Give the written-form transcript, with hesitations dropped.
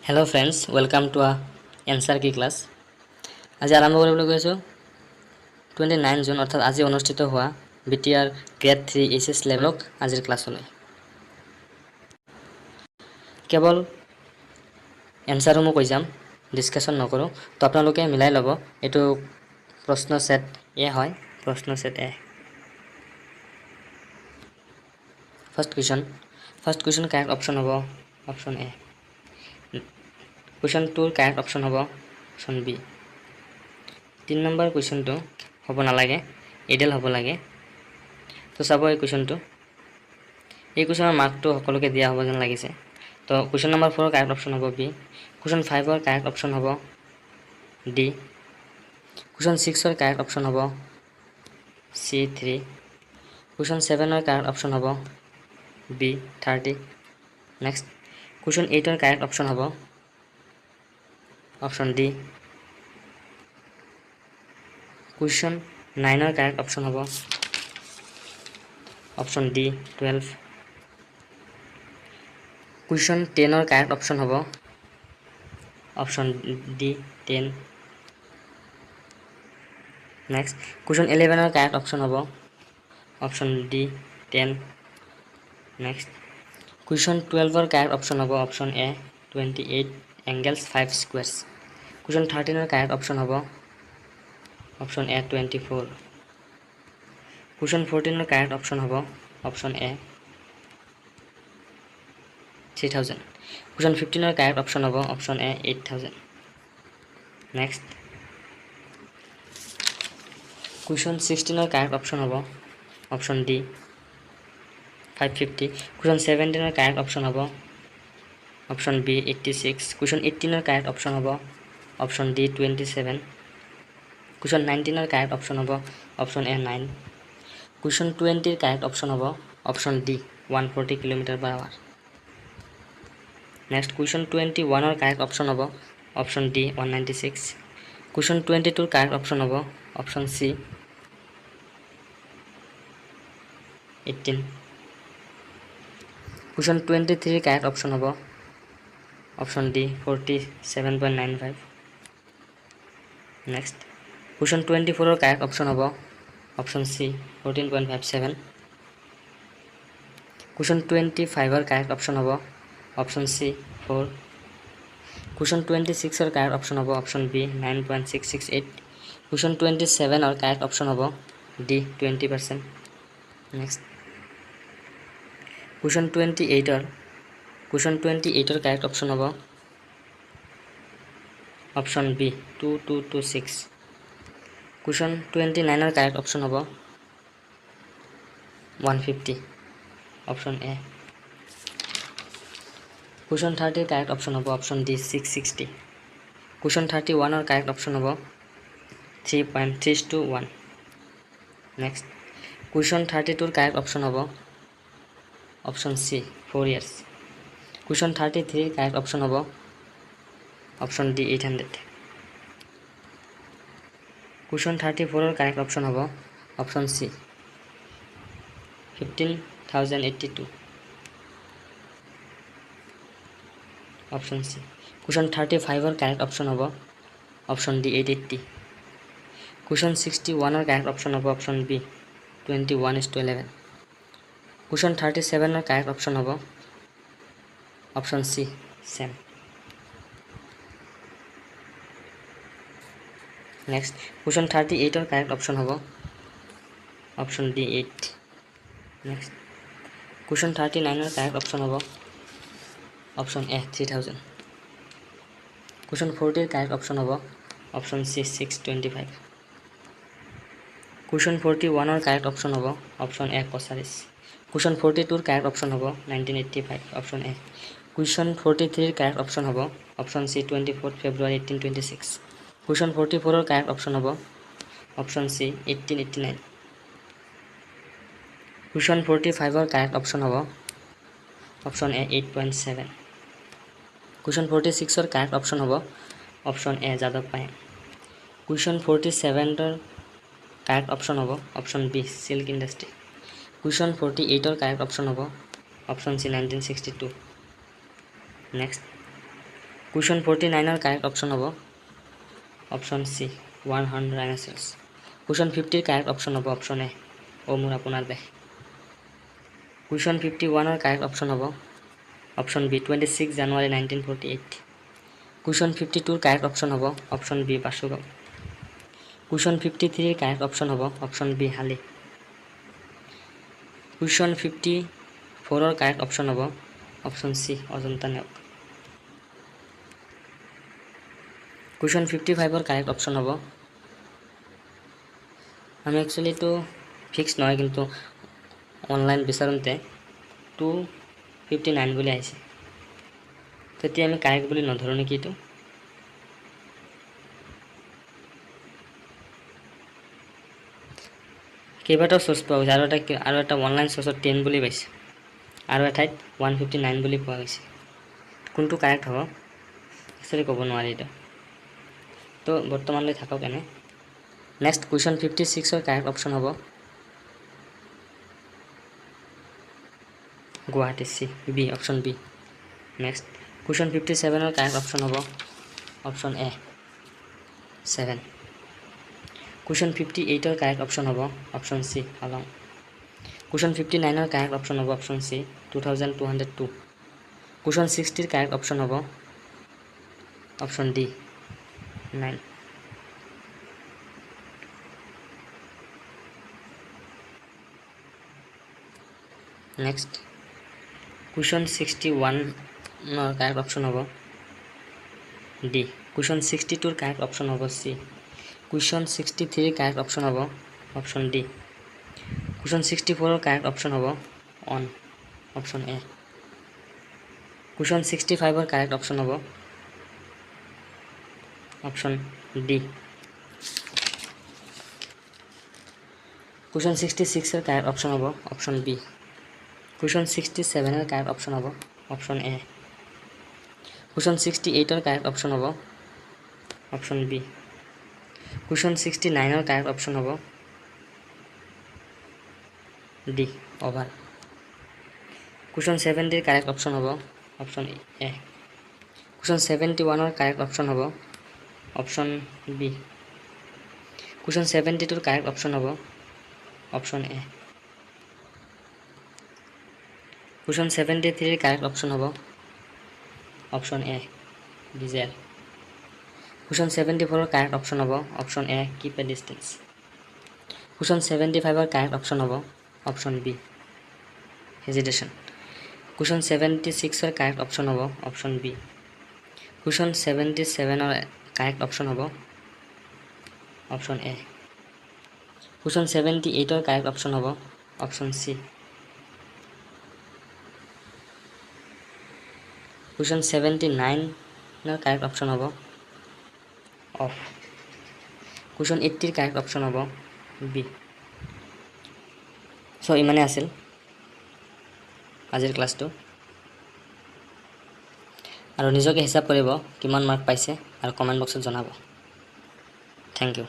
Hello friends, welcome to a answer key class. আজি আৰম্ভ কৰিবলৈ গৈ আছোঁ 29 জুন অৰ্থাৎ আজি অনুষ্ঠিত হোৱা BTR গ্ৰেড 3 HS লেভেলক আজিৰ ক্লাছলৈ কেৱল এনসাৰসমূহ কৈ যাম, ডিছকাশ্যন নকৰোঁ। তো আপোনালোকে মিলাই ল'ব, এইটো প্ৰশ্ন সেট এ হয়, প্ৰশ্ন সেট এ। ফাৰ্ষ্ট কুৱেশ্যন কাৰেক্ট অপশ্যন হ'ব option A. Question 2 correct option হ'ব অপশ্যন বি। 3 নম্বৰ কুৱেশ্যনটো হ'ব নালাগে, এইডাল হ'ব লাগে। তো চাব এই কুৱেশ্যনটো, এই কুৱেশ্যনৰ মাৰ্কটো সকলোকে দিয়া হ'ব যেন লাগিছে। তো কুৱেশ্যন নম্বৰ 4 কাৰেক্ট অপশ্যন হ'ব বি। কুৱেশ্যন 5 কাৰেক্ট অপশ্যন হ'ব ডি। কুৱেশ্যন 6 কাৰেক্ট অপশ্যন হ'ব C3। কুৱেশ্যন 7 কাৰেক্ট অপশ্যন হ'ব B 30। Next question 8 correct option হ'ব option D. Question 9 correct option হ'ব option D 12। Question 10 correct option হ'ব option D 10। Next question 11 correct option হ'ব option D 10। Next question 12 correct option হ'ব option এ 28 angles 5 squares. Question 13 correct option হ'ব option A 24। Question 14 correct option হ'ব option A 3000। Question 15 correct option হ'ব option A 8000। Next question 16 correct option হ'ব option D 550। Question 17 correct option হ'ব option B 86। Question 18 correct option হ'ব option D 27। Question 19 correct option হ'ব option A 9। Question 20 correct option হ'ব option D 140 km/h। Next question 21 correct option হ'ব option D 196। Question 22 correct option হ'ব option C 18। Question 23 correct option হ'ব option D 47.95। Next question 24 correct option হ'ব option C 14.57। Question 25 correct option হ'ব option C 4। Question 26 correct option হ'ব option B 9.668। Question 27 correct option হ'ব D 20%। Next question 28 correct option হ'ব option B 2226। Question 29 correct option হ'ব 150 option A. Question 30 correct option হ'ব option D 660। Question 31 correct option হ'ব 3.3:1। Next question 32 correct option হ'ব option C 4 years। Question 33 correct option হ'ব option D 800। Question 34 correct option হ'ব option C 15,082 option C. Question 35 correct option হ'ব option D 880। Question 61 correct option হ'ব option B 21:11। Question 37 correct option হ'ব option C চেম। Next question 38 correct option হ'ব option D 8। Next question 39 correct option হ'ব option A 3000। Question 40 correct option হ'ব option C 625। Question 41 correct option হ'ব option A 45। Question 42 correct option হ'ব 1985 option A. Question 43 correct option হ'ব option C 24 February 1826। Question 44 correct option হ'ব option C 1889। Question 45 correct option হ'ব option A 8.7। Question 46 correct option হ'ব option A যাদৱ Payeng. Question 47 correct option হ'ব option B silk industry. Question 48 correct option হ'ব option C 1962। Next question 49 correct option হ'ব option C 100 dinosaurs. Question 50 correct option হ'ব option A মোৰ আপোনাৰ দেশ। Question 51 correct option হ'ব অপশ্যন বি 26 জানুৱাৰী 1948। কুৱেশ্যন 52 কাৰেক্ট অপশ্যন হ'ব option B Basugaon. Question 53 correct option হ'ব অপশ্যন বি হালি। কুৱেশ্যন 54 কাৰেক্ট অপশ্যন হ'ব option C Ajanta Neog. Question 55 correct option হ'ব আমি একচুৱেলি এইটো ফিক্স নহয়, কিন্তু অনলাইন বিচাৰোঁতে 259 বুলি আহিছে, তেতিয়া আমি কাৰেক্ট বুলি নধৰোঁ নেকি এইটো। কেইবাটাও চ'ৰ্চ পোৱা গৈছে, আৰু এটা অনলাইন চ'ৰ্চত 10 বুলি পাইছে, আৰু এঠাইত 159 বুলি পোৱা গৈছে। কোনটো কাৰেক্ট হ'ব একচুৱেলি ক'ব নোৱাৰি এইটো, তো বৰ্তমানলৈ থাকক এনে। নেক্সট কুৱেশ্যন 56 কাৰেক্ট অপশ্যন হ'ব Guwahati C B option B. Next question 57 correct option হ'ব option A 7। Question 58 correct option হ'ব option C Halong. Question 59 correct option হ'ব option C 2202। Question 60 correct option হ'ব option D 9। Next question 61 correct option হ'ব D. Question 62 correct option হ'ব C. Question 63 correct option হ'ব option D. Question 64 correct option হ'ব অন option A. Question 65 correct option হ'ব option D. Question 66 correct option হ'ব option B. Question 67 correct option হ'ব option A. Question 68 correct option হ'ব option B. Question 69 correct option হ'ব D অভাৰ। Question 70 correct option হ'ব option A. Question 71 correct option হ'ব option B. Question 72 correct option হ'ব option A. Question 73 correct option হ'ব option A diesel. Question 74 correct option হ'ব option A keep a distance. Question 75 correct option হ'ব option B hesitation. Question 76 correct option হ'ব option B. Question 77 correct option হ'ব option A. Question 78 correct option হ'ব option C. Question 79 correct option হ'ব off. Question 80 correct option হ'ব B. So' ইমানে আছিল আজিৰ ক্লাছটো, আৰু নিজকে হিচাপ কৰিব কিমান মাৰ্ক পাইছে আৰু কমেণ্ট বক্সত জনাব। Thank U.